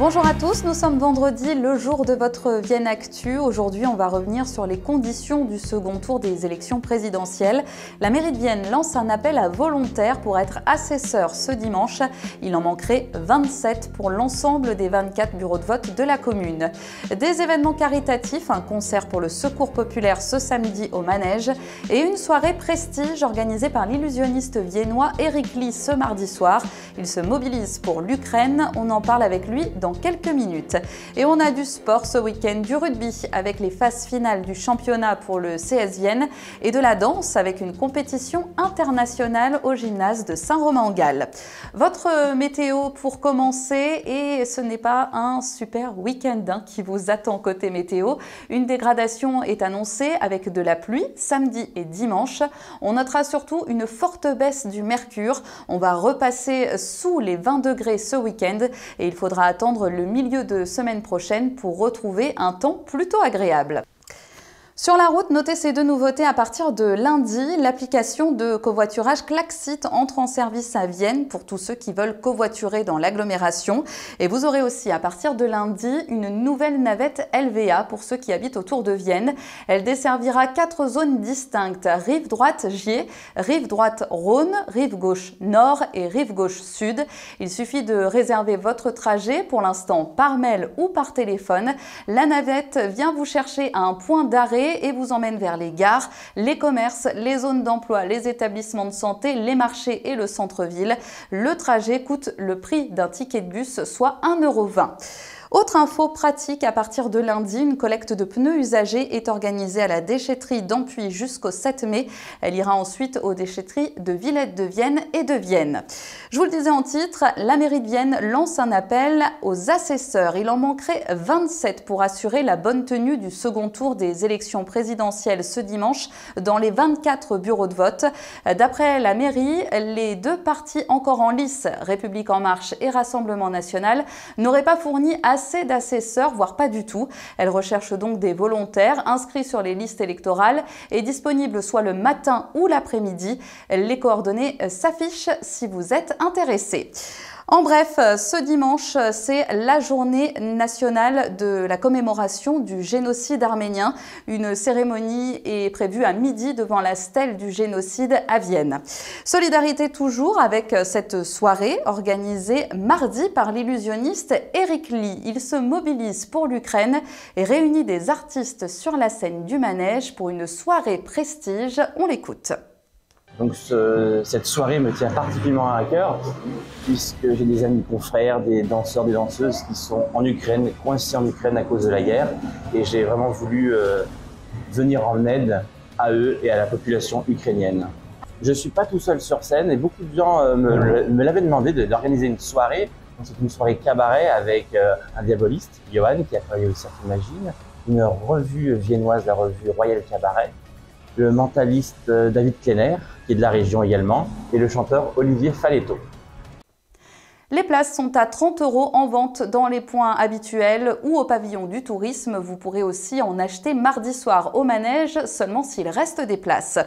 Bonjour à tous, nous sommes vendredi, le jour de votre Vienne Actu. Aujourd'hui, on va revenir sur les conditions du second tour des élections présidentielles. La mairie de Vienne lance un appel à volontaires pour être assesseur ce dimanche. Il en manquerait 27 pour l'ensemble des 24 bureaux de vote de la commune. Des événements caritatifs, un concert pour le Secours populaire ce samedi au Manège et une soirée prestige organisée par l'illusionniste viennois Eric Lee ce mardi soir. Il se mobilise pour l'Ukraine, on en parle avec lui dans quelques minutes. Et on a du sport ce week-end, du rugby avec les phases finales du championnat pour le CS Vienne et de la danse avec une compétition internationale au gymnase de Saint-Romain-en-Galles. Votre météo pour commencer, et ce n'est pas un super week-end qui vous attend côté météo. Une dégradation est annoncée avec de la pluie samedi et dimanche. On notera surtout une forte baisse du mercure. On va repasser sous les 20 degrés ce week-end et il faudra attendre le milieu de semaine prochaine pour retrouver un temps plutôt agréable. Sur la route, notez ces deux nouveautés à partir de lundi. L'application de covoiturage Klaxit entre en service à Vienne pour tous ceux qui veulent covoiturer dans l'agglomération. Et vous aurez aussi à partir de lundi une nouvelle navette LVA pour ceux qui habitent autour de Vienne. Elle desservira 4 zones distinctes: rive droite Gier, rive droite Rhône, rive gauche Nord et rive gauche Sud. Il suffit de réserver votre trajet pour l'instant par mail ou par téléphone. La navette vient vous chercher à un point d'arrêt et vous emmène vers les gares, les commerces, les zones d'emploi, les établissements de santé, les marchés et le centre-ville. Le trajet coûte le prix d'un ticket de bus, soit 1,20 €. Autre info pratique, à partir de lundi, une collecte de pneus usagés est organisée à la déchetterie d'Ampuis jusqu'au 7 mai. Elle ira ensuite aux déchetteries de Villette de Vienne et de Vienne. Je vous le disais en titre, la mairie de Vienne lance un appel aux assesseurs. Il en manquerait 27 pour assurer la bonne tenue du second tour des élections présidentielles ce dimanche dans les 24 bureaux de vote. D'après la mairie, les deux partis encore en lice, République en marche et Rassemblement national, n'auraient pas fourni assez d'assesseurs, voire pas du tout. Elle recherche donc des volontaires inscrits sur les listes électorales et disponibles soit le matin ou l'après-midi. Les coordonnées s'affichent si vous êtes intéressé. En bref, ce dimanche, c'est la journée nationale de la commémoration du génocide arménien. Une cérémonie est prévue à midi devant la stèle du génocide à Vienne. Solidarité toujours avec cette soirée organisée mardi par l'illusionniste Eric Lee. Il se mobilise pour l'Ukraine et réunit des artistes sur la scène du Manège pour une soirée prestige. On l'écoute. Donc cette soirée me tient particulièrement à cœur puisque j'ai des amis confrères, des danseurs, des danseuses qui sont en Ukraine, coincés en Ukraine à cause de la guerre, et j'ai vraiment voulu venir en aide à eux et à la population ukrainienne. Je ne suis pas tout seul sur scène et beaucoup de gens me l'avaient demandé d'organiser une soirée. C'est une soirée cabaret avec un diaboliste, Johan, qui a travaillé au Cirque Imagine, une revue viennoise, la revue Royal Cabaret, le mentaliste David Klenner, qui est de la région également, et le chanteur Olivier Faletto. Les places sont à 30 € en vente dans les points habituels ou au pavillon du tourisme. Vous pourrez aussi en acheter mardi soir au Manège, seulement s'il reste des places.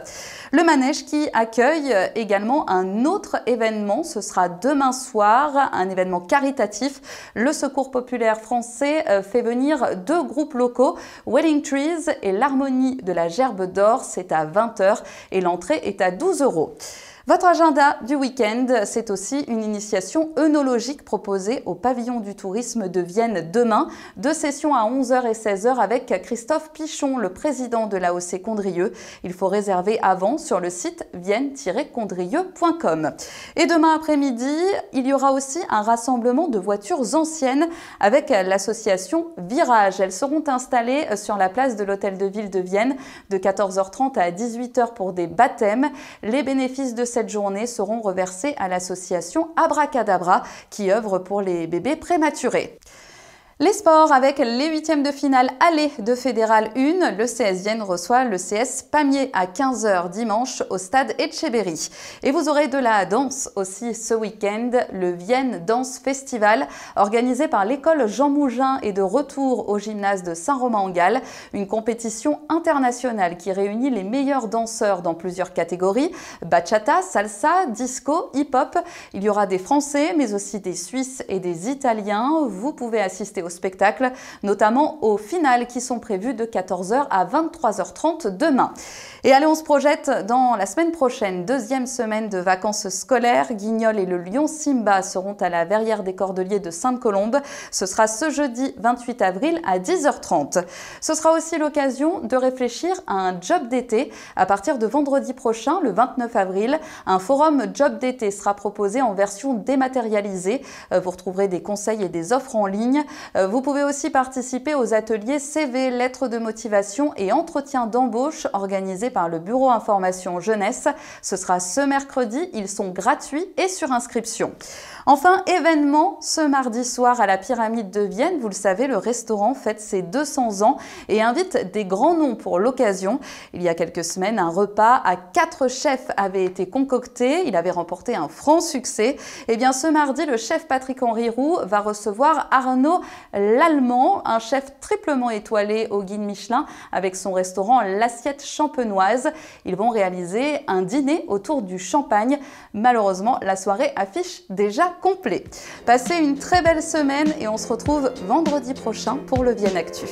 Le Manège qui accueille également un autre événement, ce sera demain soir, un événement caritatif. Le Secours populaire français fait venir 2 groupes locaux, Wedding Trees et l'Harmonie de la Gerbe d'Or. C'est à 20 h et l'entrée est à 12 €. Votre agenda du week-end, c'est aussi une initiation œnologique proposée au pavillon du tourisme de Vienne demain. 2 sessions à 11 h et 16 h avec Christophe Pichon, le président de l'AOC Condrieu. Il faut réserver avant sur le site vienne-condrieu.com. Et demain après-midi, il y aura aussi un rassemblement de voitures anciennes avec l'association Virage. Elles seront installées sur la place de l'Hôtel de Ville de Vienne de 14 h 30 à 18 h pour des baptêmes. Les bénéfices de cette journée seront reversés à l'association Abracadabra qui œuvre pour les bébés prématurés. Les sports avec les huitièmes de finale aller de Fédéral 1. Le CS Vienne reçoit le CS Pamiers à 15 h dimanche au stade Etcheberry. Et vous aurez de la danse aussi ce week-end. Le Vienne Dance Festival organisé par l'école Jean Mougin est de retour au gymnase de Saint-Romain-en-Galles. Une compétition internationale qui réunit les meilleurs danseurs dans plusieurs catégories. Bachata, salsa, disco, hip-hop. Il y aura des Français mais aussi des Suisses et des Italiens. Vous pouvez assister au spectacle, notamment aux finales qui sont prévues de 14 h à 23 h 30 demain. Et allez, on se projette dans la semaine prochaine, deuxième semaine de vacances scolaires. Guignol et le Lion Simba seront à la Verrière des Cordeliers de Sainte-Colombe. Ce sera ce jeudi 28 avril à 10 h 30. Ce sera aussi l'occasion de réfléchir à un job d'été. À partir de vendredi prochain, le 29 avril, un forum job d'été sera proposé en version dématérialisée. Vous retrouverez des conseils et des offres en ligne. Vous pouvez aussi participer aux ateliers CV, lettres de motivation et entretien d'embauche organisés par le Bureau Information Jeunesse. Ce sera ce mercredi, ils sont gratuits et sur inscription. Enfin, événement ce mardi soir à la Pyramide de Vienne. Vous le savez, le restaurant fête ses 200 ans et invite des grands noms pour l'occasion. Il y a quelques semaines, un repas à 4 chefs avait été concocté. Il avait remporté un franc succès. Et bien, ce mardi, le chef Patrick-Henri Roux va recevoir Arnaud Lallemand, un chef triplement étoilé au guide Michelin avec son restaurant L'Assiette Champenoise. Ils vont réaliser un dîner autour du champagne. Malheureusement, la soirée affiche déjà complet. Passez une très belle semaine et on se retrouve vendredi prochain pour le Vienne Actu.